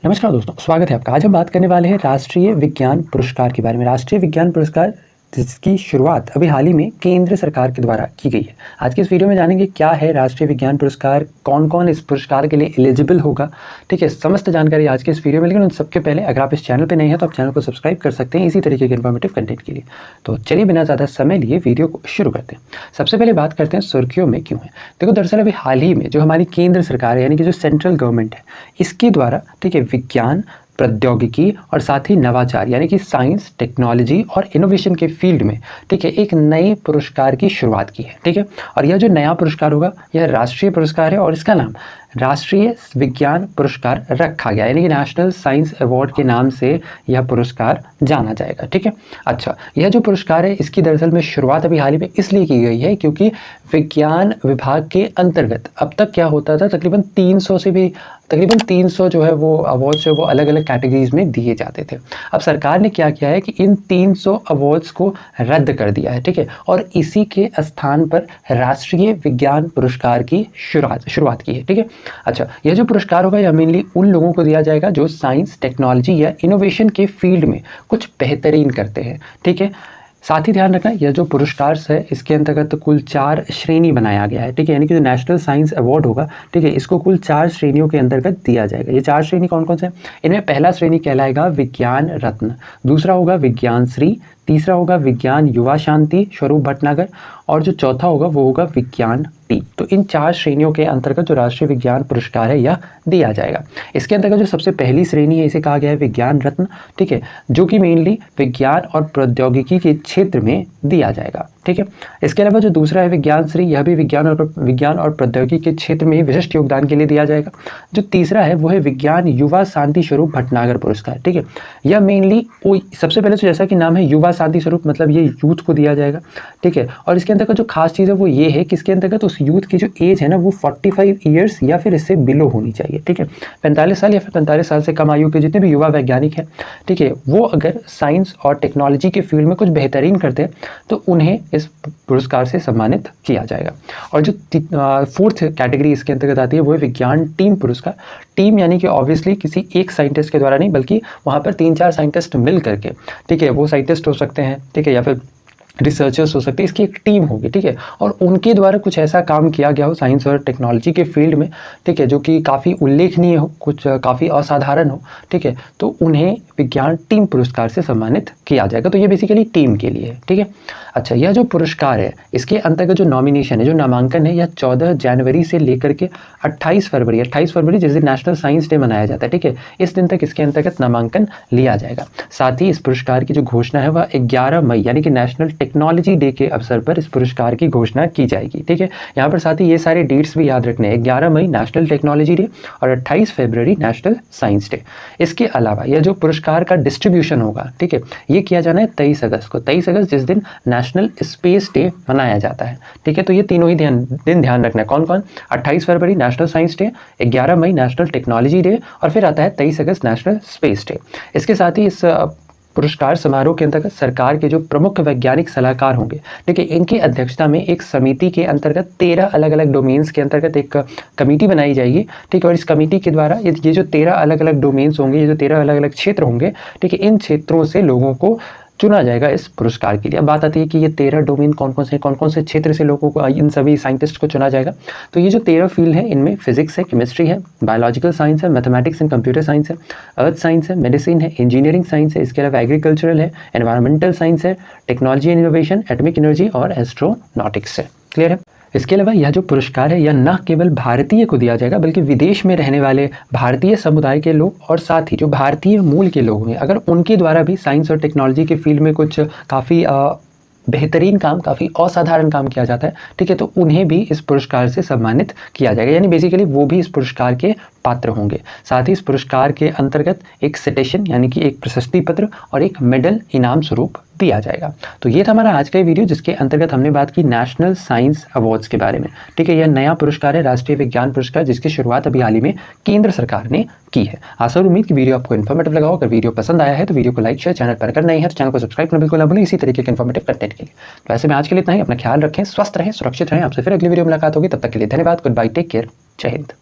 नमस्कार दोस्तों, स्वागत है आपका। आज हम बात करने वाले हैं राष्ट्रीय विज्ञान पुरस्कार के बारे में। राष्ट्रीय विज्ञान पुरस्कार जिसकी शुरुआत अभी हाल ही में केंद्र सरकार के द्वारा की गई है। आज के इस वीडियो में जानेंगे क्या है राष्ट्रीय विज्ञान पुरस्कार, कौन कौन इस पुरस्कार के लिए एलिजिबल होगा। ठीक है, समस्त जानकारी आज के इस वीडियो में। लेकिन उन सबके पहले अगर आप इस चैनल पर नए हैं तो आप चैनल को सब्सक्राइब कर सकते हैं इसी तरीके के इन्फॉर्मेटिव कंटेंट के लिए। तो चलिए बिना ज़्यादा समय लिए वीडियो को शुरू करते हैं। सबसे पहले बात करते हैं सुर्खियों में क्यों है। देखो, दरअसल अभी हाल ही में जो हमारी केंद्र सरकार है, यानी कि जो सेंट्रल गवर्नमेंट है, इसके द्वारा ठीक है विज्ञान, प्रौद्योगिकी और साथ ही नवाचार यानी कि साइंस, टेक्नोलॉजी और इनोवेशन के फील्ड में ठीक है एक नए पुरस्कार की शुरुआत की है। ठीक है, और यह जो नया पुरस्कार होगा यह राष्ट्रीय पुरस्कार है और इसका नाम राष्ट्रीय विज्ञान पुरस्कार रखा गया, यानी कि नेशनल साइंस अवार्ड के नाम से यह पुरस्कार जाना जाएगा। ठीक है, अच्छा, यह जो पुरस्कार है इसकी दरअसल में शुरुआत अभी हाल ही में इसलिए की गई है क्योंकि विज्ञान विभाग के अंतर्गत अब तक क्या होता था, तकरीबन 300 जो है वो अवार्ड्स वो अलग अलग कैटेगरीज में दिए जाते थे। अब सरकार ने क्या किया है कि इन 300 अवार्ड्स को रद्द कर दिया है। ठीक है, और इसी के स्थान पर राष्ट्रीय विज्ञान पुरस्कार की शुरुआत की है। ठीक है, अच्छा, यह जो पुरस्कार होगा यह मेनली उन लोगों को दिया जाएगा जो साइंस, टेक्नोलॉजी या इनोवेशन के फील्ड में कुछ बेहतरीन करते हैं। ठीक है, साथ ही ध्यान रखना यह जो पुरस्कार है इसके अंतर्गत कुल 4 श्रेणी बनाया गया है। ठीक है, यानी कि जो नेशनल साइंस अवार्ड होगा, ठीक है, इसको कुल 4 श्रेणियों के अंतर्गत दिया जाएगा। ये 4 श्रेणी कौन कौन से हैं? इनमें पहला श्रेणी कहलाएगा विज्ञान रत्न, दूसरा होगा विज्ञान श्री, तीसरा होगा विज्ञान युवा शांति स्वरूप भटनागर और जो चौथा होगा वो होगा विज्ञान टी। तो इन 4 श्रेणियों के अंतर्गत जो राष्ट्रीय विज्ञान पुरस्कार है यह दिया जाएगा। इसके अंतर्गत जो सबसे पहली श्रेणी है इसे कहा गया है विज्ञान रत्न। ठीक है, जो कि मेनली विज्ञान और प्रौद्योगिकी के क्षेत्र में दिया जाएगा। ठीक है, इसके अलावा जो दूसरा है विज्ञान श्री, यह भी विज्ञान और प्रौद्योगिकी के क्षेत्र में विशिष्ट योगदान के लिए दिया जाएगा। जो तीसरा है वो है विज्ञान युवा शांति स्वरूप भटनागर पुरस्कार। ठीक है, यह मेनली सबसे पहले तो जैसा कि नाम है युवा शांति स्वरूप, मतलब ये यूथ को दिया जाएगा। ठीक है, और इसके अंतर्गत जो खास चीज़ है वो ये है कि इसके अंतर्गत उस यूथ की जो एज है ना वो 45 ईयर्स या फिर इससे बिलो होनी चाहिए। ठीक है, 45 साल या फिर 45 साल से कम आयु के जितने भी युवा वैज्ञानिक हैं, ठीक है, वो अगर साइंस और टेक्नोलॉजी के फील्ड में कुछ बेहतरीन करते हैं तो उन्हें इस पुरस्कार से सम्मानित किया जाएगा। और जो 4th कैटेगरी इसके अंतर्गत आती है वो है विज्ञान टीम पुरस्कार। टीम यानी कि ऑब्वियसली किसी एक साइंटिस्ट के द्वारा नहीं, बल्कि वहाँ पर 3-4 साइंटिस्ट मिल करके, ठीक है, वो साइंटिस्ट हो सकते हैं, ठीक है, या फिर रिसर्चर्स हो सकते हैं, इसकी एक टीम होगी। ठीक है, और उनके द्वारा कुछ ऐसा काम किया गया हो साइंस और टेक्नोलॉजी के फील्ड में, ठीक है, जो कि काफ़ी उल्लेखनीय हो, कुछ काफ़ी असाधारण हो, ठीक है, तो उन्हें विज्ञान टीम पुरस्कार से सम्मानित किया जाएगा। तो ये बेसिकली टीम के लिए है। ठीक है, अच्छा, यह जो पुरस्कार है इसके अंतर्गत जो नॉमिनेशन है, जो नामांकन है, यह 14 जनवरी से लेकर के 28 फरवरी जिस दिन नेशनल साइंस डे मनाया जाता है, ठीक है, इस दिन तक इसके अंतर्गत नामांकन लिया जाएगा। साथ ही इस पुरस्कार की जो घोषणा है वह 11 मई यानी कि नेशनल टेक्नोलॉजी डे के अवसर पर इस पुरस्कार की घोषणा की जाएगी। ठीक है, यहाँ पर साथ ही ये सारे डेट्स भी याद रखने हैं, 11 मई नेशनल टेक्नोलॉजी डे और 28 फरवरी नेशनल साइंस डे। इसके अलावा यह जो पुरस्कार का डिस्ट्रीब्यूशन होगा, ठीक है, ये किया जाना है 23 अगस्त को, 23 अगस्त जिस दिन नेशनल स्पेस डे मनाया जाता है। ठीक है, तो ये तीनों ही दिन ध्यान रखना है। कौन कौन? 28 फरवरी नेशनल साइंस डे, 11 मई नेशनल टेक्नोलॉजी डे और फिर आता है 23 अगस्त नेशनल स्पेस डे। इसके साथ ही इस पुरस्कार समारोह के अंतर्गत सरकार के जो प्रमुख वैज्ञानिक सलाहकार होंगे, ठीक है, इनकी अध्यक्षता में एक समिति के अंतर्गत 13 अलग अलग डोमेन्स के अंतर्गत एक कमेटी बनाई जाएगी। ठीक है, और इस कमेटी के द्वारा ये जो 13 अलग अलग डोमेन्स होंगे, ये जो 13 अलग अलग क्षेत्र होंगे, ठीक है, इन क्षेत्रों से लोगों को चुना जाएगा इस पुरस्कार के लिए। अब बात आती है कि ये 13 डोमेन कौन कौन से क्षेत्र से लोगों को, इन सभी साइंटिस्ट को चुना जाएगा। तो ये जो 13 फील्ड है इनमें फिजिक्स है, केमिस्ट्री है, बायोलॉजिकल साइंस है, मैथमेटिक्स एंड कंप्यूटर साइंस है, अर्थ साइंस है, मेडिसिन है, इंजीनियरिंग साइंस है, इसके अलावा एग्रीकल्चरल है, एनवायरमेंटल साइंस है, technology and innovation, atomic energy और एस्ट्रोनॉटिक्स है। क्लियर है? इसके अलावा यह जो पुरस्कार है यह न केवल भारतीय को दिया जाएगा बल्कि विदेश में रहने वाले भारतीय समुदाय के लोग और साथ ही जो भारतीय मूल के लोग हैं, अगर उनके द्वारा भी साइंस और टेक्नोलॉजी के फील्ड में कुछ काफ़ी बेहतरीन काम, काफ़ी असाधारण काम किया जाता है, ठीक है, तो उन्हें भी इस पुरस्कार से सम्मानित किया जाएगा, यानी बेसिकली वो भी इस पुरस्कार के पात्र होंगे। साथ ही इस पुरस्कार के अंतर्गत एक सिटेशन यानी कि एक प्रशस्ति पत्र और एक मेडल इनाम स्वरूप दिया जाएगा। तो ये था हमारा आज का वीडियो जिसके अंतर्गत हमने बात की नेशनल साइंस अवार्ड्स के बारे में। ठीक है, यह नया पुरस्कार है राष्ट्रीय विज्ञान पुरस्कार जिसकी शुरुआत अभी हाल ही में केंद्र सरकार ने की है। आशा और उम्मीद की वीडियो आपको इन्फॉर्मेटिव लगा हो। अगर वीडियो पसंद आया है तो वीडियो को लाइक शेयर, चैनल पर अगर नहीं है तो चैनल को सब्सक्राइब करना बिल्कुल ना भूलें इसी तरीके के इन्फॉर्मेटिव कंटेंट के लिए। तो ऐसे में आज के लिए इतना ही। अपना ख्याल रखें, स्वस्थ रहें, सुरक्षित रहें। आपसे फिर अगली वीडियो मुलाकात होगी, तब तक के लिए धन्यवाद। गुड बाय, टेक केयर, जय हिंद।